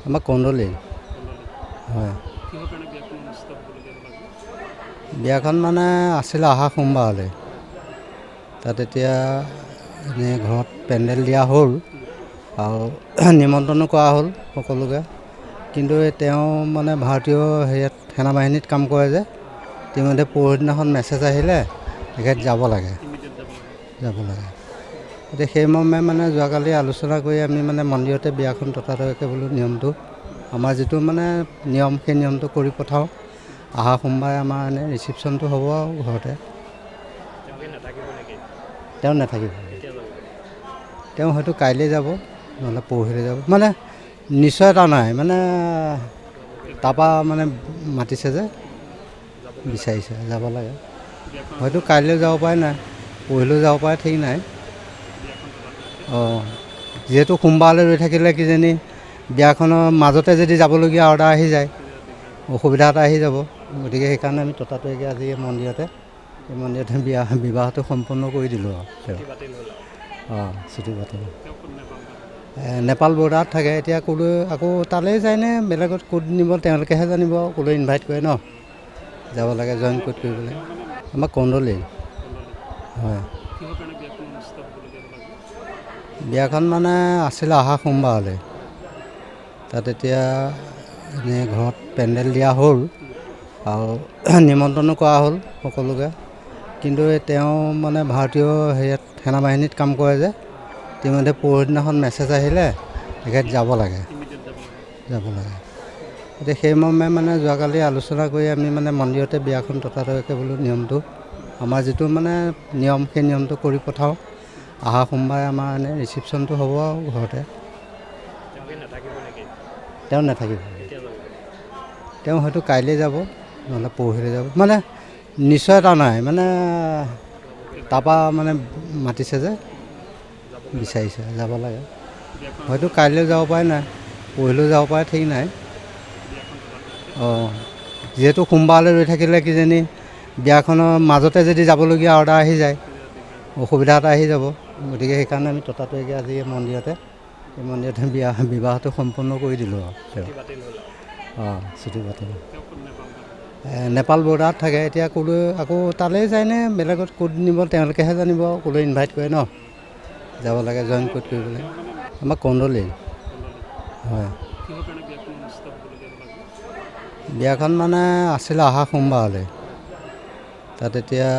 আমাৰ কন্দলি হয়। বিয়াখন মানে আছিলে অহা সোমবাৰলৈ। তাত এতিয়া এনেই ঘৰত পেণ্ডেল দিয়া হ'ল আৰু নিমন্ত্ৰণো কৰা হ'ল সকলোকে। কিন্তু তেওঁ মানে ভাৰতীয় হেৰিয়াত সেনাবাহিনীত কাম কৰে যে, ইতিমধ্যে পৰহিদিনাখন মেছেজ আহিলে তেখেত যাব লাগে। এতিয়া সেই মৰ্মে মানে যোৱাকালি আলোচনা কৰি আমি মানে মন্দিৰতে বিয়াখন ততাতৈয়াকৈ বোলো নিয়মটো আমাৰ যিটো মানে নিয়ম, সেই নিয়মটো কৰি পঠাওঁ। অহা সোমবাৰে আমাৰ এনেই ৰিচিপশ্যনটো হ'ব আৰু ঘৰতে। তেওঁ নাথাকিব। তেওঁ হয়তো কাইলৈ যাব, নহ'লে পৰহিলৈ যাব। মানে নিশ্চয়তা নাই, মানে তাৰপৰা মানে মাতিছে যে, বিচাৰিছে যাব লাগে। হয়তো কাইলৈ যাব পাৰে, নাই পৰহিলৈ যাব পাৰে, ঠিক নাই। যিহেতু সোমবাৰলৈ ৰৈ থাকিলে কিজানি বিয়াখনৰ মাজতে যদি যাবলগীয়া অৰ্ডাৰ আহি যায়, অসুবিধা এটা আহি যাব। গতিকে সেইকাৰণে আমি ততাতৈয়াকৈ আজি এই মন্দিৰতে বিবাহটো সম্পন্ন কৰি দিলোঁ আৰু। ছুটি বাতিল। নেপাল বৰ্ডাৰত থাকে। এতিয়া ক'লৈ আকৌ তালৈ যায়নে বেলেগত ক'ত নিব তেওঁলোকেহে জানিব আৰু। ক'লৈ ইনভাইট কৰে ন, যাব লাগে জইন ক'ত কৰিবলৈ। আমাৰ কন্দলি হয়। বিয়াখন মানে আছিলে অহা সোমবাৰলৈ। তাত এতিয়া এনেই ঘৰত পেণ্ডেল দিয়া হ'ল আৰু নিমন্ত্ৰণো কৰা হ'ল সকলোকে। কিন্তু তেওঁ মানে ভাৰতীয় হেৰিয়াত সেনাবাহিনীত কাম কৰে যে, ইতিমধ্যে পৰহিদিনাখন মেছেজ আহিলে তেখেত যাব লাগে। এতিয়া সেই মৰ্মে মানে যোৱাকালি আলোচনা কৰি আমি মানে মন্দিৰতে বিয়াখন ততাতৈয়াকৈ বোলো নিয়মটো আমাৰ যিটো মানে নিয়ম, সেই নিয়মটো কৰি পঠাওঁ। অহা সোমবাৰে আমাৰ এনেই ৰিচিপশ্যনটো হ'ব আৰু ঘৰতে। তেওঁ নাথাকিব। তেওঁ হয়তো কাইলৈ যাব, নহ'লে পৰহিলৈ যাব। মানে নিশ্চয়তা নাই, মানে তাৰপৰা মানে মাতিছে যে, বিচাৰিছে যাব লাগে। হয়তো কাইলৈ যাব পাৰে, নাই পৰহিলৈ যাব পাৰে, ঠিক নাই। যিহেতু সোমবাৰলৈ ৰৈ থাকিলে কিজানি বিয়াখনৰ মাজতে যদি যাবলগীয়া অৰ্ডাৰ আহি যায়, অসুবিধা এটা আহি যাব। গতিকে সেইকাৰণে আমি ততাতৈয়াকৈ আজি এই মন্দিৰতে বিবাহটো সম্পন্ন কৰি দিলোঁ আৰু। ছুটি বাতিল। নেপাল বৰ্ডাৰত থাকে। এতিয়া ক'লৈ আকৌ তালৈ যায়নে বেলেগত ক'ত নিব তেওঁলোকেহে জানিব আৰু। ক'লৈ ইনভাইট কৰে ন, যাব লাগে জইন ক'ত কৰিবলৈ। আমাৰ কন্দলি হয়। বিয়াখন মানে আছিলে অহা সোমবাৰলৈ। তাত এতিয়া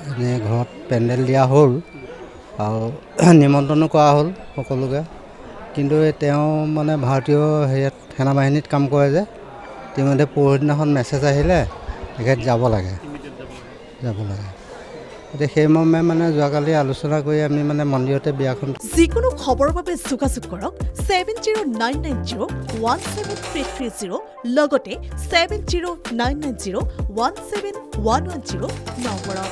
এনেই ঘৰত পেণ্ডেল দিয়া হ'ল আৰু নিমন্ত্ৰণো কৰা হ'ল সকলোকে। কিন্তু তেওঁ মানে ভাৰতীয় হেৰিয়াত সেনাবাহিনীত কাম কৰে যে, ইতিমধ্যে পৰহিদিনাখন মেছেজ আহিলে তেখেত যাব লাগে। এতিয়া সেই মৰ্মে মানে যোৱাকালি আলোচনা কৰি আমি মানে মন্দিৰতে বিয়াখন। যিকোনো খবৰৰ বাবে যোগাযোগ কৰক 7099017330 লগতে 7099017110 নম্বৰত।